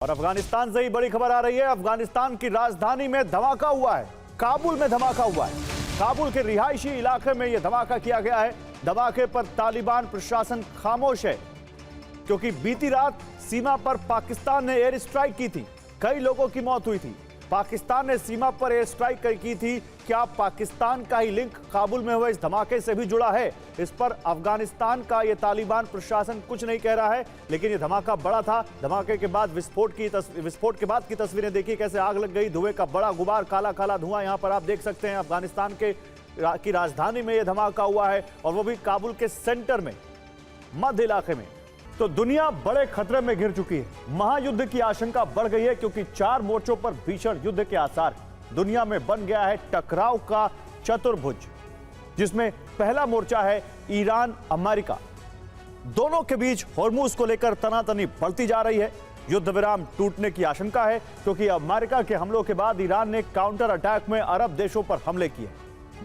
और अफगानिस्तान से ही बड़ी खबर आ रही है। अफगानिस्तान की राजधानी में धमाका हुआ है, काबुल में धमाका हुआ है। काबुल के रिहायशी इलाके में यह धमाका किया गया है। धमाके पर तालिबान प्रशासन खामोश है क्योंकि बीती रात सीमा पर पाकिस्तान ने एयर स्ट्राइक की थी, कई लोगों की मौत हुई थी। पाकिस्तान ने सीमा पर एयर स्ट्राइक की थी। क्या पाकिस्तान का ही लिंक काबुल में हुए इस धमाके से भी जुड़ा है? इस पर अफगानिस्तान का ये तालिबान प्रशासन कुछ नहीं कह रहा है, लेकिन ये धमाका बड़ा था। धमाके के बाद विस्फोट के बाद की तस्वीरें देखिए, कैसे आग लग गई, धुएं का बड़ा गुबार, काला काला धुआं यहां पर आप देख सकते हैं। अफगानिस्तान की राजधानी में यह धमाका हुआ है और वो भी काबुल के सेंटर में, मध्य इलाके में। तो दुनिया बड़े खतरे में घिर चुकी है। महायुद्ध की आशंका बढ़ गई है क्योंकि 4 मोर्चों पर भीषण युद्ध के आसार। दुनिया में बन गया है टकराव का चतुर्भुज, जिसमें पहला मोर्चा है ईरान अमेरिका। दोनों के बीच होर्मुज को लेकर तनातनी बढ़ती जा रही है। युद्ध विराम टूटने की आशंका है क्योंकि अमेरिका के हमलों के बाद ईरान ने काउंटर अटैक में अरब देशों पर हमले किए।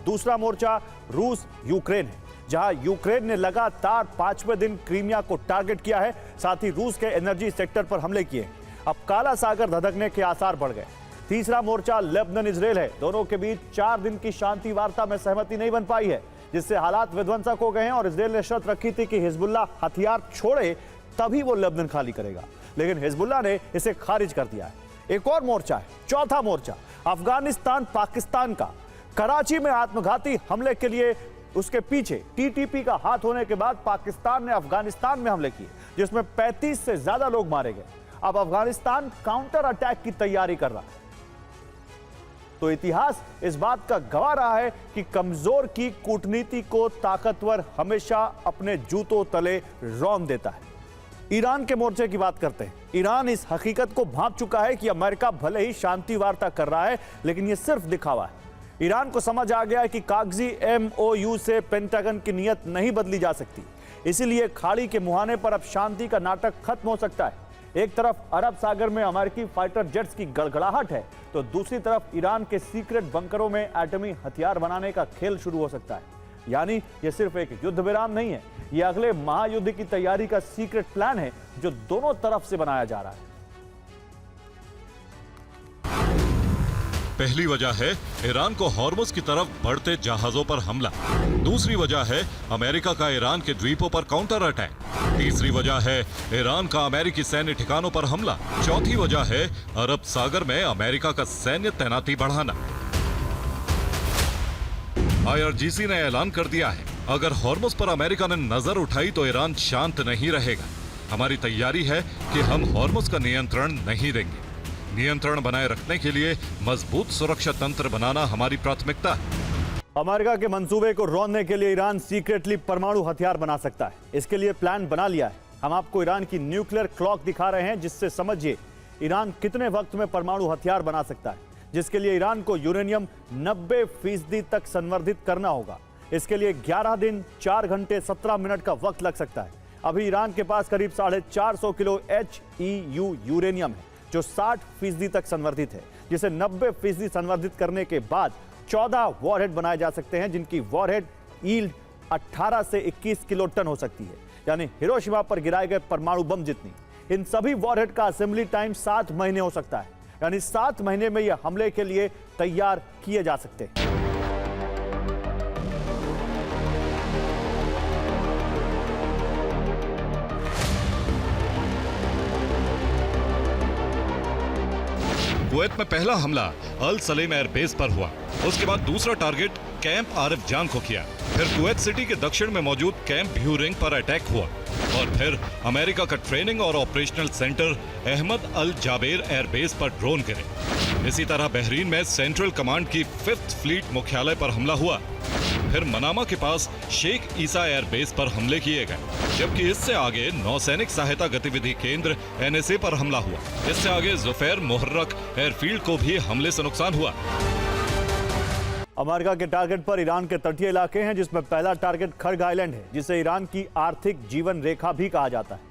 दूसरा मोर्चा रूस यूक्रेन है, जहां यूक्रेन ने लगातार 5वें दिन क्रीमिया को टारगेट किया है, साथ ही रूस के एनर्जी सेक्टर पर हमले किए। अब काला सागर धधकने के आसार बढ़ गए। तीसरा मोर्चा लेबनान इजराइल है। दोनों के बीच 4 दिन की शांति वार्ता में सहमति नहीं बन पाई है, जिससे हालात विध्वंसक हो गए हैं और इजराइल ने शर्त रखी थी कि हिजबुल्लाह हथियार छोड़े तभी वो लेबनान खाली करेगा, लेकिन हिजबुल्लाह ने इसे खारिज कर दिया है। एक और मोर्चा है, चौथा मोर्चा अफगानिस्तान पाकिस्तान का। कराची में आत्मघाती हमले के लिए उसके पीछे टीटीपी का हाथ होने के बाद पाकिस्तान ने अफगानिस्तान में हमले किए, जिसमें 35 से ज्यादा लोग मारे गए। अब अफगानिस्तान काउंटर अटैक की तैयारी कर रहा है। तो इतिहास इस बात का गवाह रहा है कि कमजोर की कूटनीति को ताकतवर हमेशा अपने जूतों तले रौंद देता है। ईरान के मोर्चे की बात करते हैं। ईरान इस हकीकत को भांप चुका है कि अमेरिका भले ही शांति वार्ता कर रहा है, लेकिन यह सिर्फ दिखावा है। ईरान को समझ आ गया है कि कागजी MOU से पेंटागन की नीयत नहीं बदली जा सकती, इसीलिए खाड़ी के मुहाने पर अब शांति का नाटक खत्म हो सकता है। एक तरफ अरब सागर में अमेरिकी फाइटर जेट्स की गड़गड़ाहट है, तो दूसरी तरफ ईरान के सीक्रेट बंकरों में एटमी हथियार बनाने का खेल शुरू हो सकता है। यानी यह सिर्फ एक युद्ध विराम नहीं है, यह अगले महायुद्ध की तैयारी का सीक्रेट प्लान है जो दोनों तरफ से बनाया जा रहा है। पहली वजह है ईरान को हॉर्मुज की तरफ बढ़ते जहाजों पर हमला। दूसरी वजह है अमेरिका का ईरान के द्वीपों पर काउंटर अटैक। तीसरी वजह है ईरान का अमेरिकी सैन्य ठिकानों पर हमला। चौथी वजह है अरब सागर में अमेरिका का सैन्य तैनाती बढ़ाना। IRGC ने ऐलान कर दिया है, अगर हॉर्मुज पर अमेरिका ने नजर उठाई तो ईरान शांत नहीं रहेगा। हमारी तैयारी है कि हम हॉर्मुज का नियंत्रण नहीं देंगे। नियंत्रण बनाए रखने के लिए मजबूत सुरक्षा तंत्र बनाना हमारी प्राथमिकता है। अमेरिका के मंसूबे को रोकने के लिए ईरान सीक्रेटली परमाणु हथियार बना सकता है। इसके लिए प्लान बना लिया है। हम आपको ईरान की न्यूक्लियर क्लॉक दिखा रहे हैं, जिससे समझिए ईरान कितने वक्त में परमाणु हथियार बना सकता है, जिसके लिए ईरान को यूरेनियम 90% तक संवर्धित करना होगा। इसके लिए 11 दिन 4 घंटे 17 मिनट का वक्त लग सकता है। अभी ईरान के पास करीब 450 किलो HEU यूरेनियम है, जो 60% तक संवर्धित है, जिसे 90% संवर्धित करने के बाद 14 वॉरहेड बनाए जा सकते हैं, जिनकी वॉरहेड यील्ड 18 से 21 किलो टन हो सकती है, यानी हिरोशिमा पर गिराए गए परमाणु बम जितनी। इन सभी वॉरहेड का असेंबली टाइम 7 महीने हो सकता है, यानी 7 महीने में यह हमले के लिए तैयार किए जा सकते हैं। कुवैत में पहला हमला अल सलेम एयरबेस पर हुआ। उसके बाद दूसरा टारगेट कैंप आरिफ जान को किया। फिर कुवैत सिटी के दक्षिण में मौजूद कैंप ब्यूरिंग पर अटैक हुआ और फिर अमेरिका का ट्रेनिंग और operational centre Ahmad Al Jaber airbase पर ड्रोन गिरे। इसी तरह बहरीन में सेंट्रल कमांड की 5th फ्लीट मुख्यालय पर हमला हुआ। फिर मनामा के पास शेख ईसा एयरबेस पर हमले किए गए, जबकि इससे आगे नौसैनिक सहायता गतिविधि केंद्र NSA पर हमला हुआ। इससे आगे जुफैर मुहर्रक एयरफील्ड को भी हमले से नुकसान हुआ। अमेरिका के टारगेट पर ईरान के तटीय इलाके हैं, जिसमें पहला टारगेट खर्ग आइलैंड है, जिसे ईरान की आर्थिक जीवन रेखा भी कहा जाता है।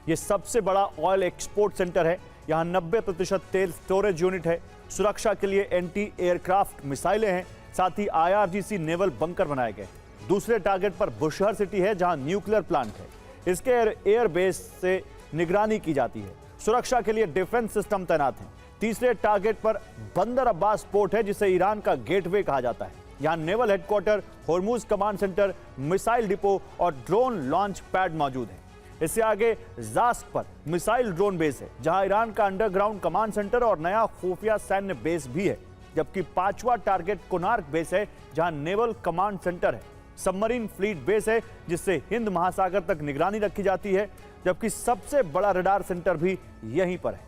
यह सबसे बड़ा ऑयल एक्सपोर्ट सेंटर है। यहाँ 90% तेल स्टोरेज यूनिट है। सुरक्षा के लिए एंटी एयरक्राफ्ट मिसाइलें हैं, साथ ही IRGC नेवल बंकर बनाए गए। दूसरे टारगेट पर बुशहर सिटी है, जहां न्यूक्लियर प्लांट है। इसके एयरबेस से निगरानी की जाती है। सुरक्षा के लिए डिफेंस सिस्टम तैनात हैं। तीसरे टारगेट पर बंदर अब्बास पोर्ट है, जिसे ईरान का गेटवे कहा जाता है। यहां naval headquarter, Hormuz command centre, missile depot और ड्रोन लॉन्च पैड मौजूद है। इससे आगे जास्क पर मिसाइल ड्रोन बेस है, जहां ईरान का अंडरग्राउंड कमांड सेंटर और नया खुफिया सैन्य बेस भी है। जबकि पांचवा टारगेट कोनार्क बेस है, जहां नेवल कमांड सेंटर है। सबमरीन फ्लीट बेस है, जिससे हिंद महासागर तक निगरानी रखी जाती है। जबकि सबसे बड़ा रडार सेंटर भी यहीं पर है।